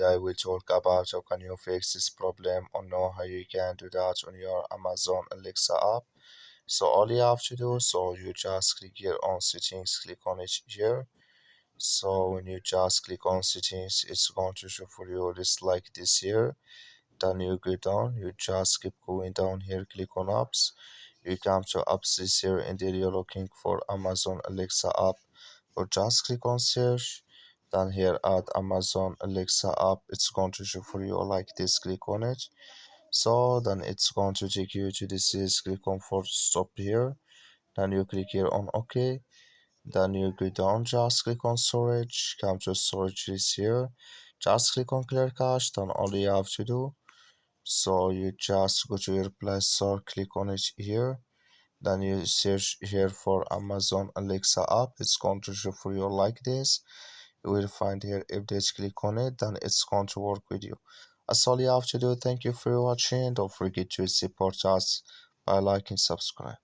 today we'll talk about how can you fix this problem or know how you can do that on your Amazon Alexa app. So all you have to do, so you just click here on settings, click on it here. So when you just click on settings, it's going to show for you this like this here. Then you go down, you just keep going down here, click on apps. You come to apps this here, and then you're looking for Amazon Alexa app, or just click on search. Then here at Amazon Alexa app, it's going to show for you like this, click on it. So then it's going to take you to this is click on for stop here. Then you click here on OK. Then you go down, just click on storage, come to storage this here. Just click on clear cache, then all you have to do, so you just go to your Play Store, click on it here. Then you search here for Amazon Alexa app. It's going to show for you like this. You will find here updates, click on it, then it's going to work with you. That's all you have to do. Thank you for watching. Don't forget to support us by liking, subscribe.